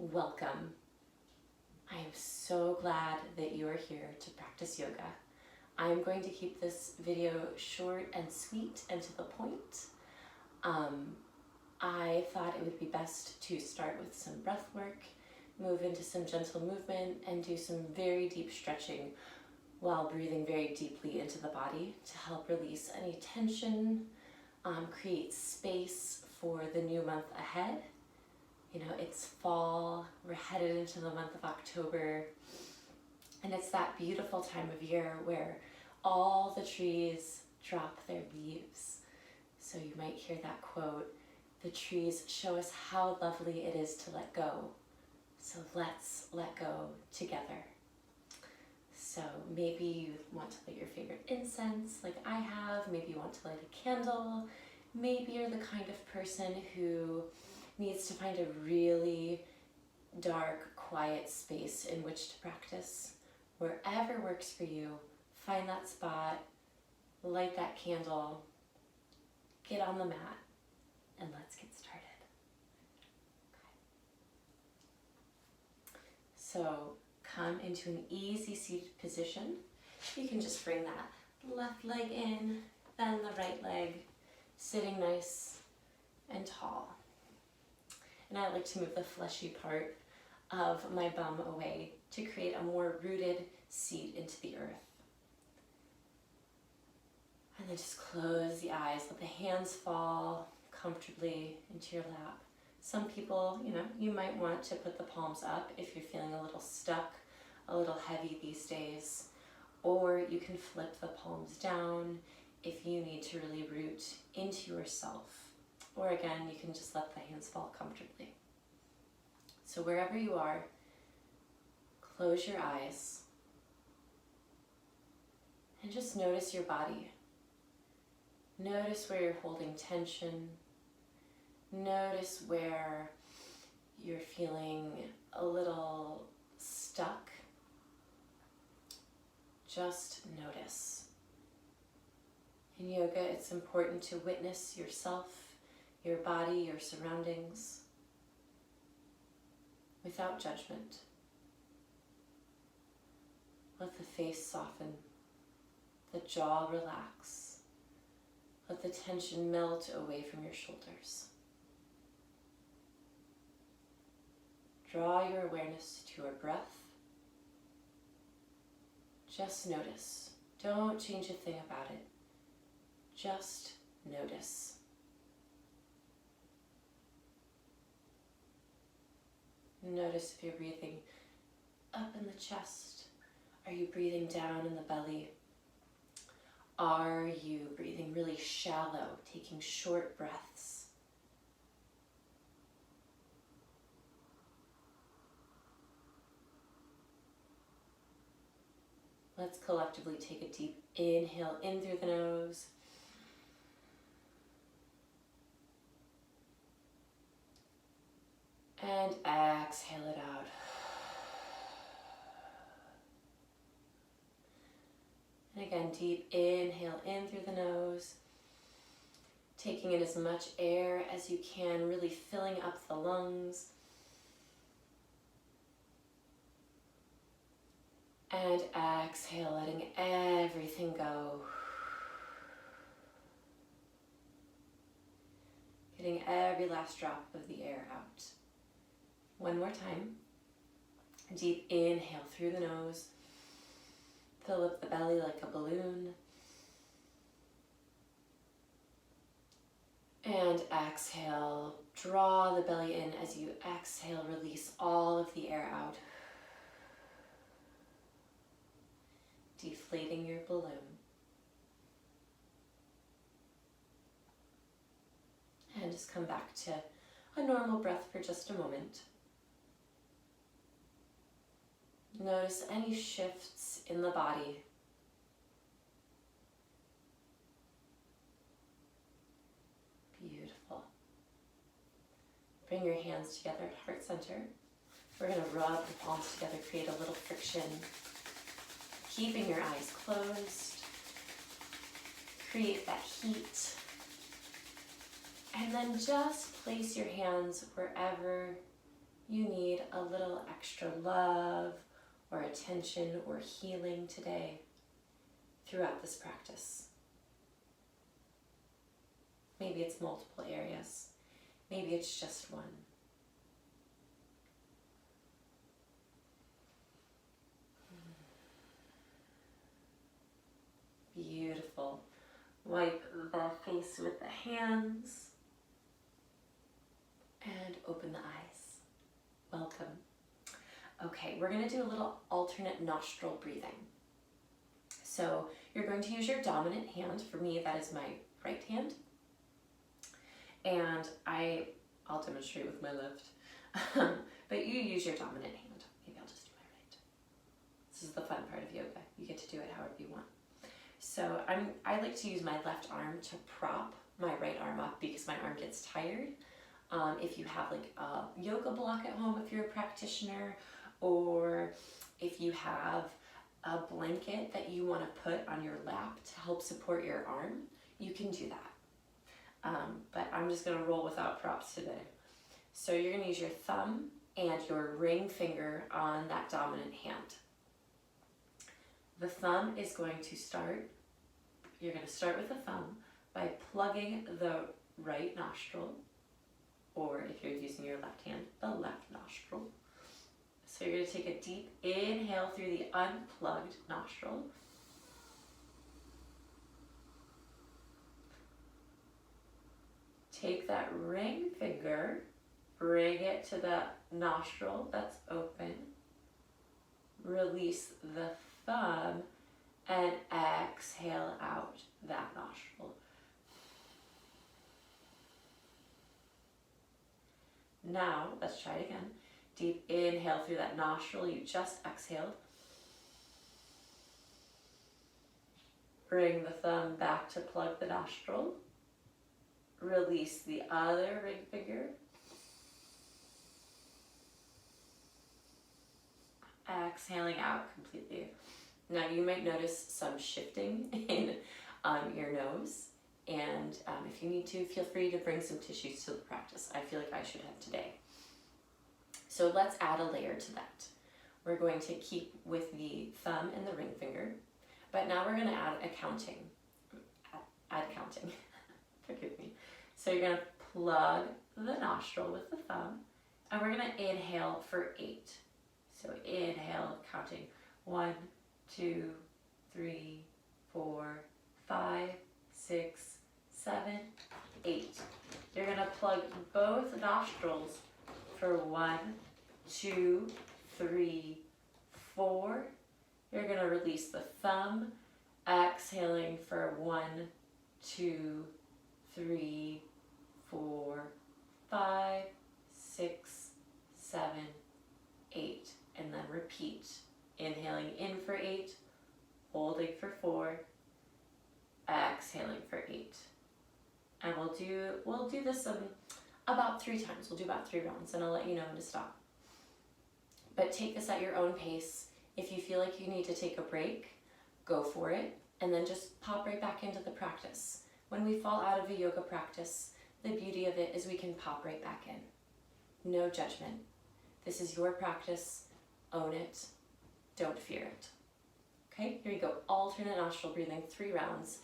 welcome. I am so glad that you are here to practice yoga. I am going to keep this video short and sweet and to the point. I thought it would be best to start with some breath work, move into some gentle movement, and do some very deep stretching while breathing very deeply into the body to help release any tension, create space for the new month ahead. You know, it's fall, we're headed into the month of October, and it's that beautiful time of year where all the trees drop their leaves. So you might hear that quote, "The trees show us how lovely it is to let go. So let's let go together." So maybe you want to light your favorite incense like I have, maybe you want to light a candle, maybe you're the kind of person who needs to find a really dark, quiet space in which to practice. Wherever works for you, find that spot, light that candle, get on the mat, and let's get started. Okay. So come into an easy seated position. You can just bring that left leg in, then the right leg, sitting nice and tall. And I like to move the fleshy part of my bum away to create a more rooted seat into the earth. And then just close the eyes, let the hands fall comfortably into your lap. Some people, you might want to put the palms up if you're feeling a little stuck, a little heavy these days, or you can flip the palms down if you need to really root into yourself. Or again, you can just let the hands fall comfortably. So wherever you are, close your eyes and just notice your body. Notice where you're holding tension. Notice where you're feeling a little stuck. Just notice. In yoga, it's important to witness yourself, your body, your surroundings, without judgment. Let the face soften, the jaw relax. Let the tension melt away from your shoulders. Draw your awareness to your breath. Just notice. Don't change a thing about it. Just notice. Notice if you're breathing up in the chest. Are you breathing down in the belly? Are you breathing really shallow, taking short breaths? Let's collectively take a deep inhale in through the nose. And exhale it out. And again, deep inhale in through the nose. Taking in as much air as you can, really filling up the lungs. And exhale, letting everything go. Getting every last drop of the air out. One more time. Deep inhale through the nose. Fill up the belly like a balloon. And exhale, draw the belly in. As you exhale, release all of the air out. Deflating your balloon. And just come back to a normal breath for just a moment. Notice any shifts in the body. Beautiful. Bring your hands together at heart center. We're going to rub the palms together, create a little friction. Keeping your eyes closed. Create that heat. And then just place your hands wherever you need a little extra love or attention or healing today throughout this practice. Maybe it's multiple areas. Maybe it's just one. Beautiful. Wipe the face with the hands and open the eyes. Welcome. Okay, we're going to do a little alternate nostril breathing. So you're going to use your dominant hand. For me, that is my right hand. And I'll demonstrate with my left. But you use your dominant hand. Maybe I'll just do my right. This is the fun part of yoga. You get to do it however you want. So I like to use my left arm to prop my right arm up because my arm gets tired. If you have like a yoga block at home, if you're a practitioner, or if you have a blanket that you want to put on your lap to help support your arm, you can do that. But I'm just going to roll without props today. So you're going to use your thumb and your ring finger on that dominant hand. The thumb is going to start, you're going to start with the thumb by plugging the right nostril, or if you're using your left hand, the left nostril. So you're going to take a deep inhale through the unplugged nostril. Take that ring finger, bring it to the nostril that's open. Release the thumb and exhale out that nostril. Now, let's try it again. Deep inhale through that nostril you just exhaled. Bring the thumb back to plug the nostril. Release the other ring finger. Exhaling out completely. Now you might notice some shifting in your nose, and if you need to, feel free to bring some tissues to the practice. I feel like I should have today. So let's add a layer to that. We're going to keep with the thumb and the ring finger, but now we're going to add counting. Forgive me. So you're going to plug the nostril with the thumb, and we're going to inhale for 8. So inhale, counting 1, 2, 3, 4, 5, 6, 7, 8. You're going to plug both nostrils for 1, 2, 3, 4. You're going to release the thumb, exhaling for 1, 2, 3, 4, 5, 6, 7, 8. And then repeat. Inhaling in for 8, holding for 4, exhaling for 8. And we'll do this about 3 times. We'll do about 3 rounds, and I'll let you know when to stop. But take this at your own pace. If you feel like you need to take a break, go for it, and then just pop right back into the practice. When we fall out of a yoga practice, the beauty of it is we can pop right back in. No judgment. This is your practice. Own it. Don't fear it. Okay, here you go. Alternate nostril breathing, 3 rounds.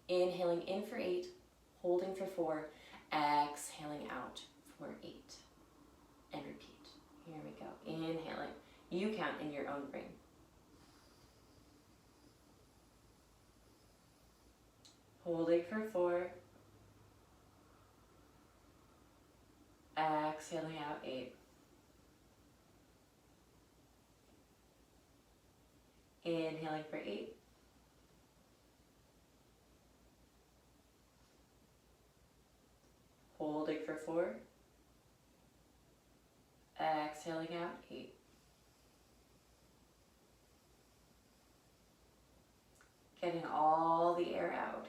Inhaling in for 8, holding for 4, exhaling out for 8. And repeat. Here we go. Inhaling. You count in your own brain. Holding for 4. Exhaling out 8. Inhaling for 8. Holding for 4. Exhaling out 8. Getting all the air out.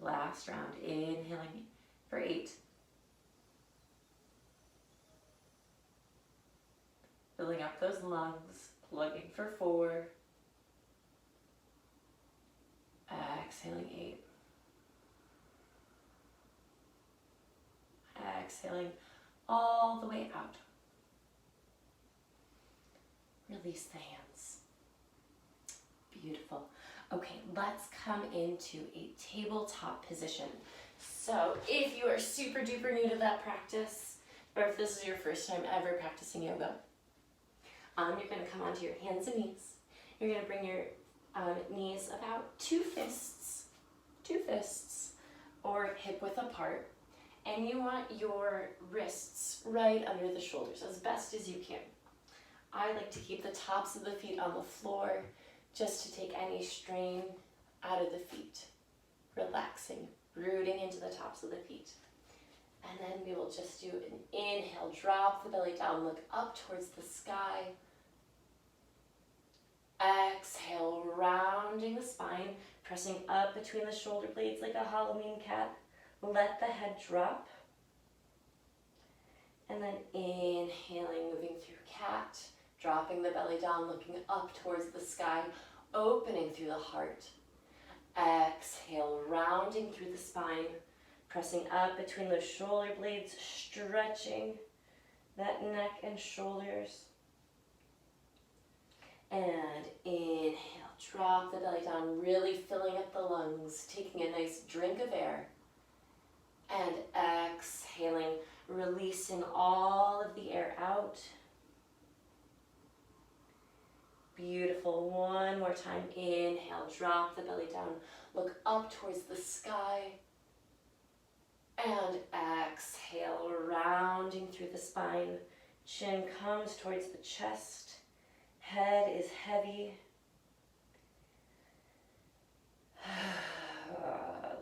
Last round, inhaling for 8. Filling up those lungs, plugging for 4. Exhaling 8. Exhaling all the way out. Release the hands. Beautiful. Okay, let's come into a tabletop position. So if you are super duper new to that practice, or if this is your first time ever practicing yoga, you're going to come onto your hands and knees. You're going to bring your knees about two fists, or hip width apart, and you want your wrists right under the shoulders as best as you can. I like to keep the tops of the feet on the floor just to take any strain out of the feet. Relaxing, rooting into the tops of the feet. And then we will just do an inhale, drop the belly down, look up towards the sky. Exhale, rounding the spine, pressing up between the shoulder blades like a Halloween cat. Let the head drop. And then inhaling, moving through cat, dropping the belly down, looking up towards the sky, opening through the heart. Exhale, rounding through the spine, pressing up between those shoulder blades, stretching that neck and shoulders. And inhale, drop the belly down, really filling up the lungs, taking a nice drink of air. And exhaling, releasing all of the air out. Beautiful. One more time. Inhale, drop the belly down, look up towards the sky. And exhale, rounding through the spine. Chin comes towards the chest. Head is heavy.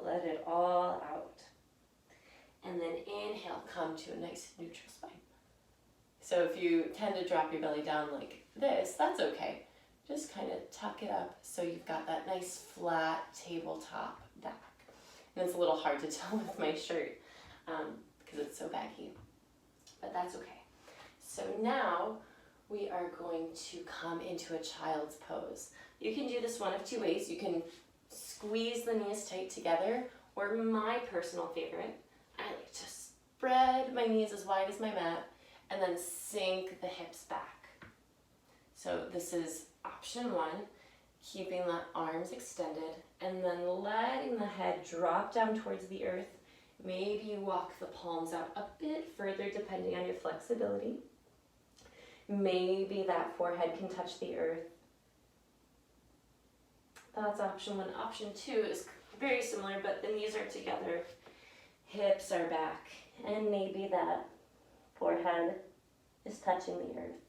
Let it all out. And then inhale, come to a nice neutral spine. So if you tend to drop your belly down like this, that's okay. Just kind of tuck it up so you've got that nice flat tabletop back. And it's a little hard to tell with my shirt because it's so baggy, but that's okay. So now we are going to come into a child's pose. You can do this one of two ways. You can squeeze the knees tight together, or my personal favorite, I like to spread my knees as wide as my mat and then sink the hips back. So this is option one, keeping the arms extended and then letting the head drop down towards the earth. Maybe you walk the palms out a bit further depending on your flexibility. Maybe that forehead can touch the earth. That's option one. Option two is very similar, but the knees are together, hips are back, and maybe that forehead is touching the earth.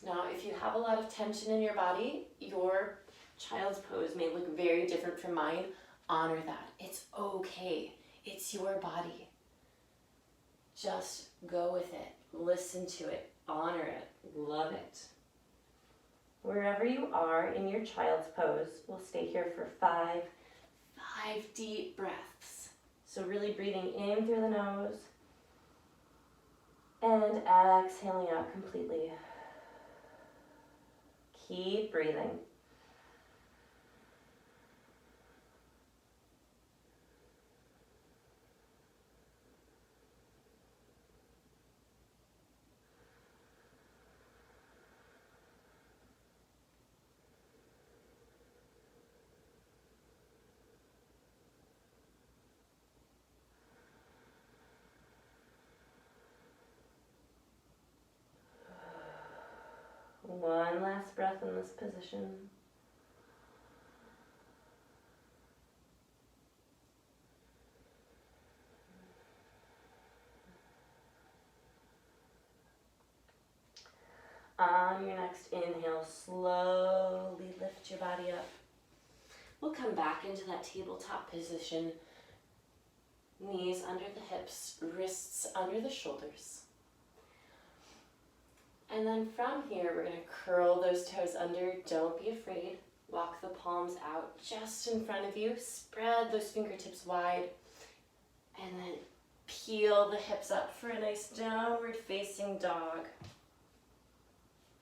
Now, if you have a lot of tension in your body, your child's pose may look very different from mine. Honor that. It's okay. It's your body. Just go with it. Listen to it. Honor it. Love it. Wherever you are in your child's pose, we'll stay here for five deep breaths. So really breathing in through the nose and exhaling out completely. Keep breathing. One last breath in this position. On your next inhale, slowly lift your body up. We'll come back into that tabletop position. Knees under the hips, wrists under the shoulders. And then from here, we're going to curl those toes under. Don't be afraid. Walk the palms out just in front of you. Spread those fingertips wide. And then peel the hips up for a nice downward facing dog.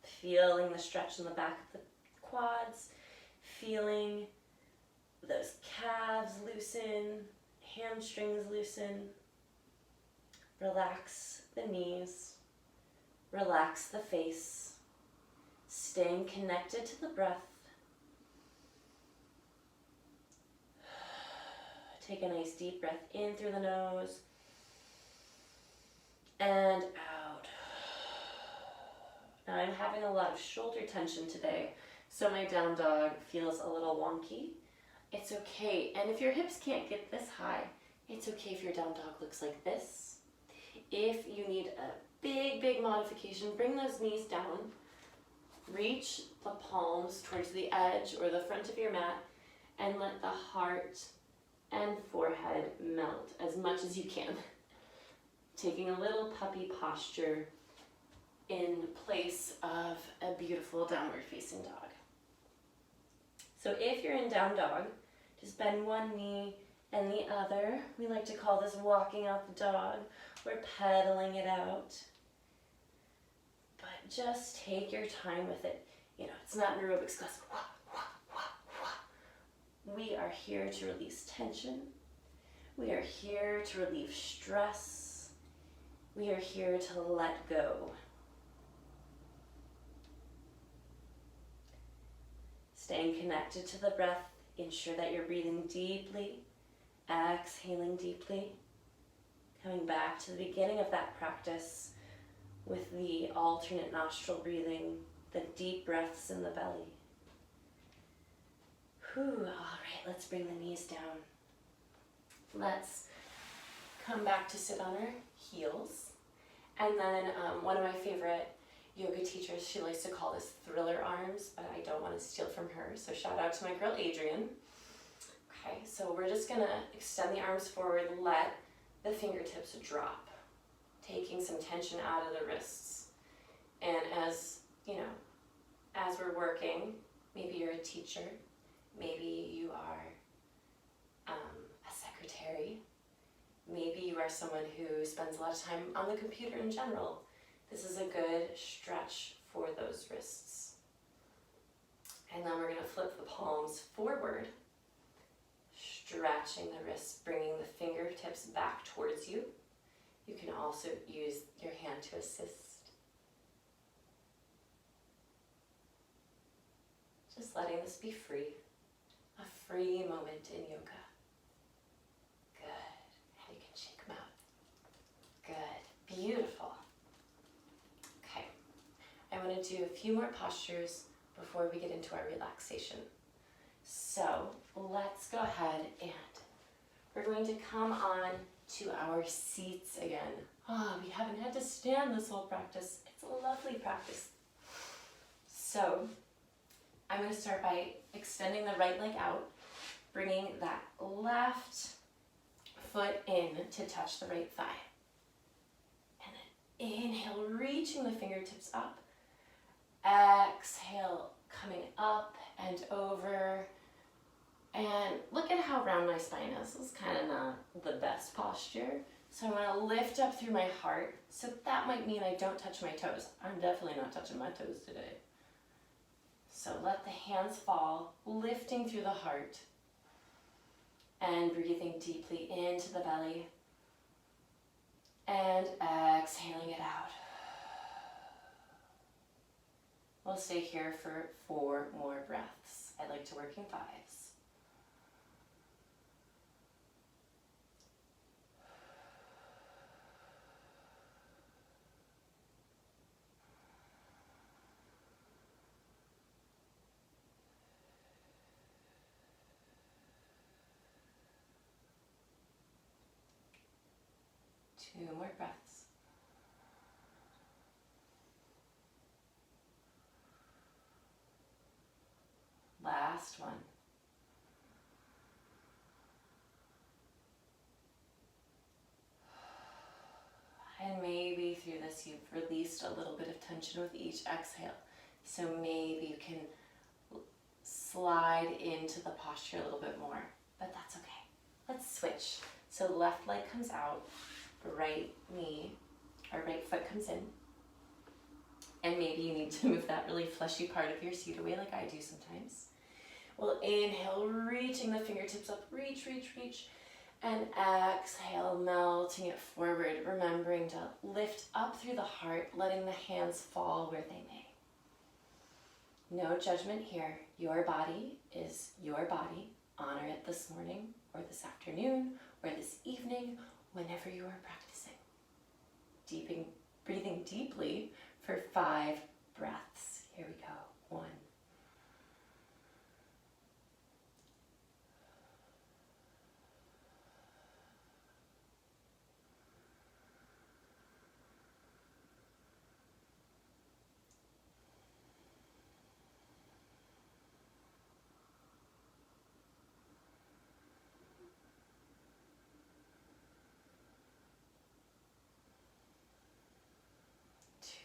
Feeling the stretch in the back of the quads. Feeling those calves loosen, hamstrings loosen. Relax the knees, relax the face, staying connected to the breath. Take a nice deep breath in through the nose and out. Now I'm having a lot of shoulder tension today, so my down dog feels a little wonky. It's okay, and if your hips can't get this high, it's okay if your down dog looks like this. If you need a big modification, bring those knees down, reach the palms towards the edge or the front of your mat, and let the heart and forehead melt as much as you can. Taking a little puppy posture in place of a beautiful downward facing dog. So if you're in down dog, just bend one knee and the other. We like to call this walking out the dog. We're pedaling it out. But just take your time with it. You know, it's not an aerobics class. We are here to release tension. We are here to relieve stress. We are here to let go. Staying connected to the breath, ensure that you're breathing deeply, exhaling deeply. Coming back to the beginning of that practice with the alternate nostril breathing, the deep breaths in the belly. All right, let's bring the knees down. Let's come back to sit on our heels. And then one of my favorite yoga teachers, she likes to call this thriller arms, but I don't want to steal from her, so shout out to my girl Adrienne. Okay, so we're just gonna extend the arms forward, let the fingertips drop, taking some tension out of the wrists. And as you know, as we're working, maybe you're a teacher, maybe you are a secretary, maybe you are someone who spends a lot of time on the computer in general. This is a good stretch for those wrists. And then we're going to flip the palms forward, stretching the wrists, bringing the fingertips back towards you. You can also use your hand to assist. Just letting this be free, a free moment in yoga. Good. And you can shake them out. Good. Beautiful. Okay. I want to do a few more postures before we get into our relaxation. So let's go ahead and we're going to come on to our seats again. We haven't had to stand this whole practice. It's a lovely practice. So I'm going to start by extending the right leg out, bringing that left foot in to touch the right thigh. And then inhale, reaching the fingertips up. Exhale, coming up and over. And look at how round my spine is. This is kind of not the best posture. So I'm going to lift up through my heart. So that might mean I don't touch my toes. I'm definitely not touching my toes today. So let the hands fall, lifting through the heart. And breathing deeply into the belly. And exhaling it out. We'll stay here for 4 more breaths. I like to work in 5s. Two more breaths. Last one. And maybe through this you've released a little bit of tension with each exhale. So maybe you can slide into the posture a little bit more, but that's okay. Let's switch. So left leg comes out, right knee, or right foot comes in. And maybe you need to move that really fleshy part of your seat away like I do sometimes. We'll inhale, reaching the fingertips up, reach, reach, reach. And exhale, melting it forward, remembering to lift up through the heart, letting the hands fall where they may. No judgment here. Your body is your body. Honor it this morning or this afternoon or this evening, whenever you are practicing. Breathing deeply for 5 breaths. Here we go. 1.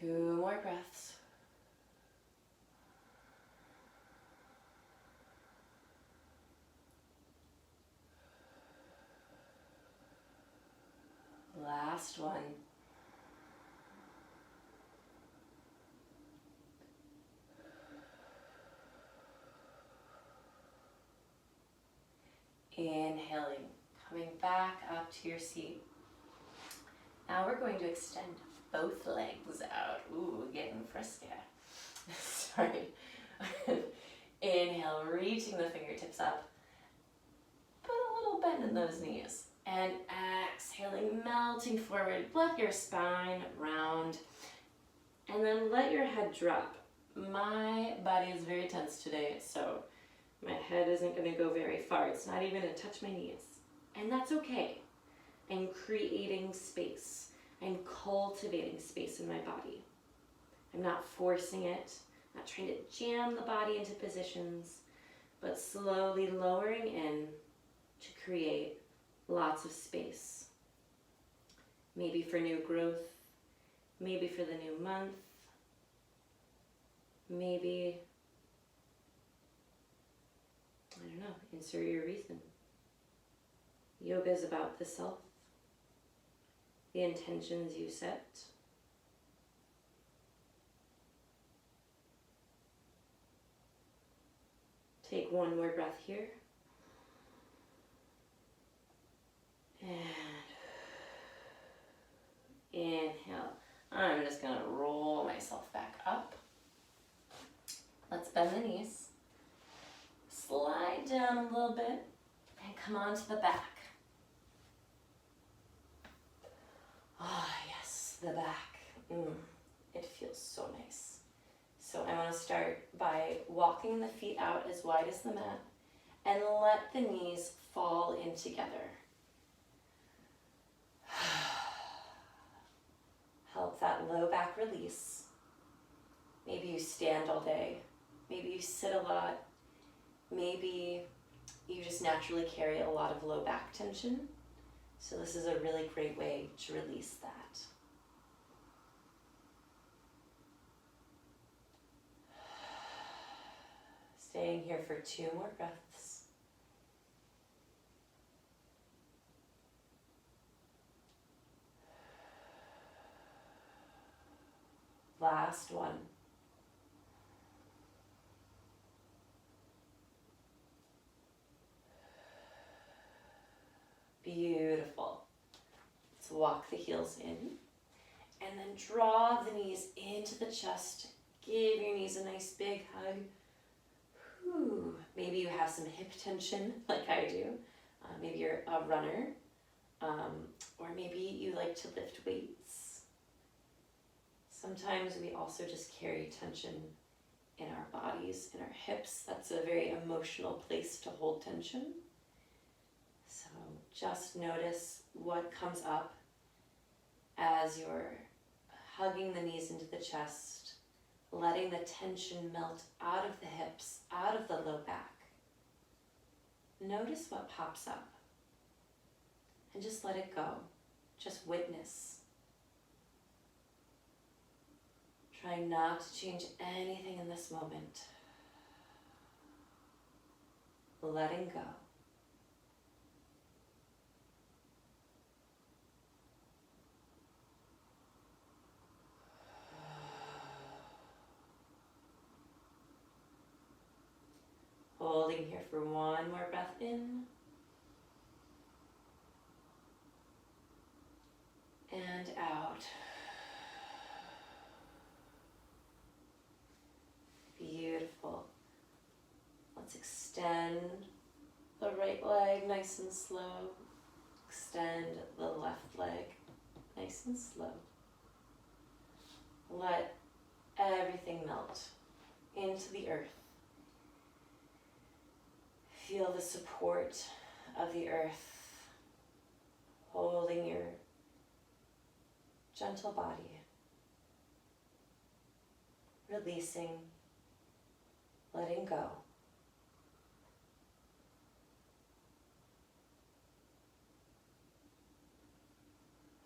2 more breaths. Last one. Inhaling, coming back up to your seat. Now we're going to extend both legs out. Ooh, getting frisky. Sorry. Inhale, reaching the fingertips up. Put a little bend in those knees. And exhaling, melting forward. Let your spine round. And then let your head drop. My body is very tense today, so my head isn't going to go very far. It's not even going to touch my knees. And that's okay. I'm creating space. I'm cultivating space in my body. I'm not forcing it. I'm not trying to jam the body into positions, but slowly lowering in to create lots of space. Maybe for new growth, maybe for the new month, maybe, I don't know, insert your reason. Yoga is about the self, the intentions you set. Take one more breath here. And inhale. I'm just going to roll myself back up. Let's bend the knees. Slide down a little bit and come onto the back. Ah, yes, the back. It feels so nice. So I want to start by walking the feet out as wide as the mat and let the knees fall in together. Help that low back release. Maybe you stand all day. Maybe you sit a lot. Maybe you just naturally carry a lot of low back tension. So this is a really great way to release that. Staying here for 2 more breaths. Last one. Beautiful. Let's walk the heels in and then draw the knees into the chest. Give your knees a nice big hug. Whew. Maybe you have some hip tension like I do. Maybe you're a runner, or maybe you like to lift weights. Sometimes we also just carry tension in our bodies, in our hips. That's a very emotional place to hold tension. So just notice what comes up as you're hugging the knees into the chest, letting the tension melt out of the hips, out of the low back. Notice what pops up and just let it go. Just witness. Try not to change anything in this moment. Letting go. Holding here for 1 more breath in. leg nice and slow. Extend the left leg nice and slow. Let everything melt into the earth. Feel the support of the earth holding your gentle body. Releasing, letting go.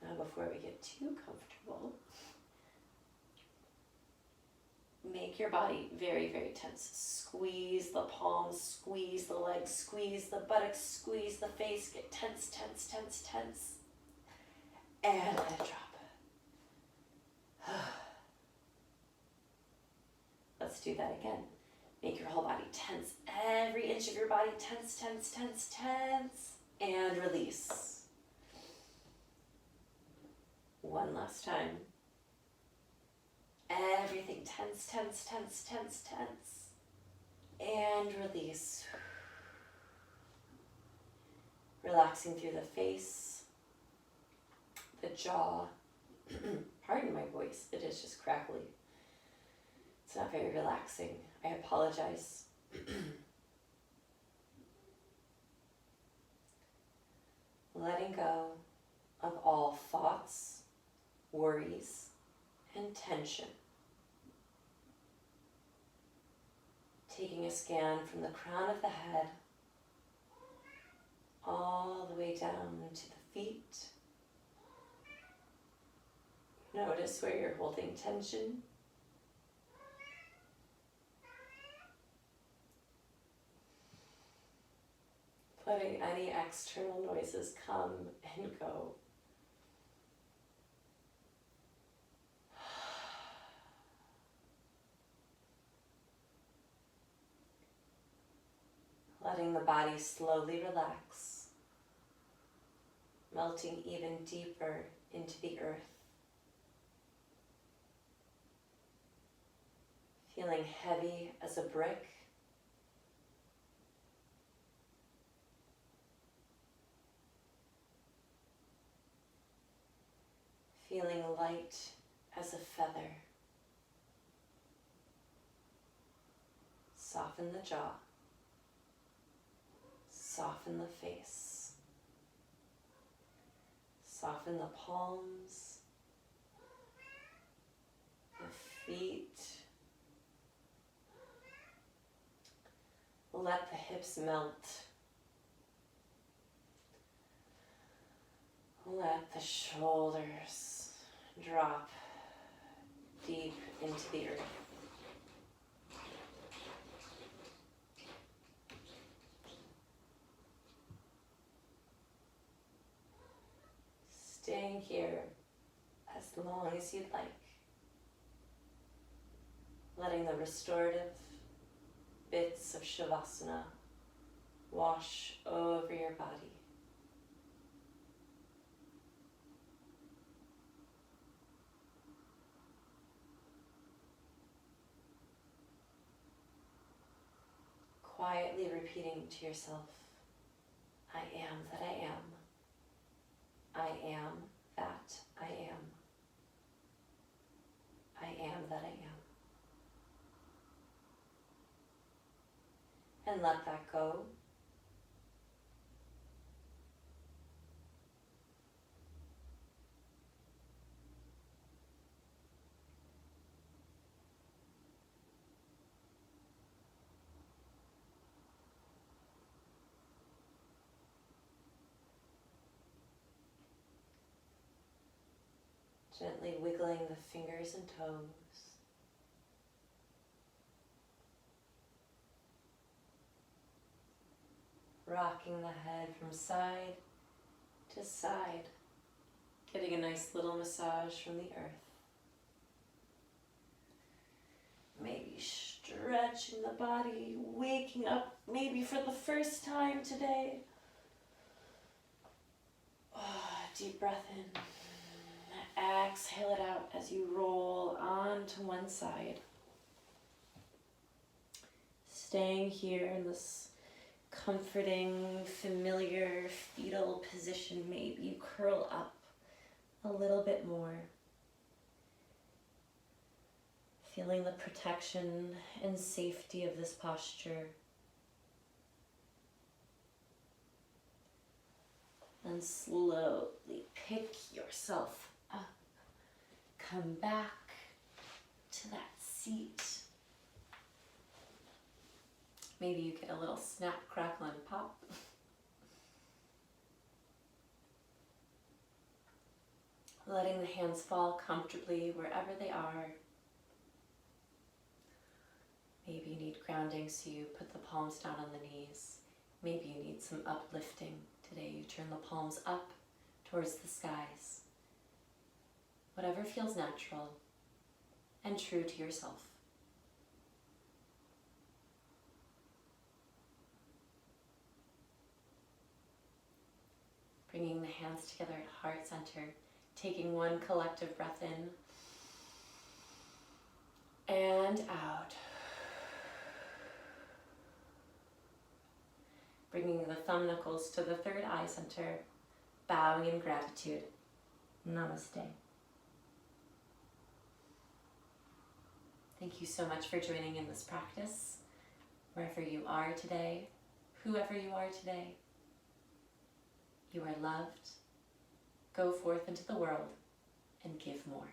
Now, before we get too comfortable, make your body very, very tense. Squeeze the palms, squeeze the legs, squeeze the buttocks, squeeze the face. Get tense, tense, tense, tense. And let it drop. Let's do that again. Make your whole body tense. Every inch of your body tense, tense, tense, tense. And release. One last time. Everything tense, tense, tense, tense, tense. And release. Relaxing through the face, the jaw. Pardon my voice, it is just crackly. It's not very relaxing. I apologize. Letting go of all thoughts, worries, and tension. Taking a scan from the crown of the head all the way down to the feet. Notice where you're holding tension. Letting any external noises come and go. Letting the body slowly relax, melting even deeper into the earth. Feeling heavy as a brick. Feeling light as a feather. Soften the jaw. Soften the face. Soften the palms, the feet. Let the hips melt. Let the shoulders drop deep into the earth. Staying here as long as you'd like. Letting the restorative bits of Shavasana wash over your body. Quietly repeating to yourself, I am that I am. I am that I am. I am that I am. And let that go. Gently wiggling the fingers and toes. Rocking the head from side to side. Getting a nice little massage from the earth. Maybe stretching the body, waking up maybe for the first time today. Deep breath in. Exhale it out as you roll onto one side. Staying here in this comforting, familiar fetal position. Maybe you curl up a little bit more, feeling the protection and safety of this posture. And slowly pick yourself up. Come back to that seat. Maybe you get a little snap, crackle, and pop. Letting the hands fall comfortably wherever they are. Maybe you need grounding, so you put the palms down on the knees. Maybe you need some uplifting. Today you turn the palms up towards the skies. Whatever feels natural and true to yourself. Bringing the hands together at heart center, taking one collective breath in and out. Bringing the thumb knuckles to the third eye center, bowing in gratitude. Namaste. Thank you so much for joining in this practice, wherever you are today, whoever you are today. You are loved. Go forth into the world and give more.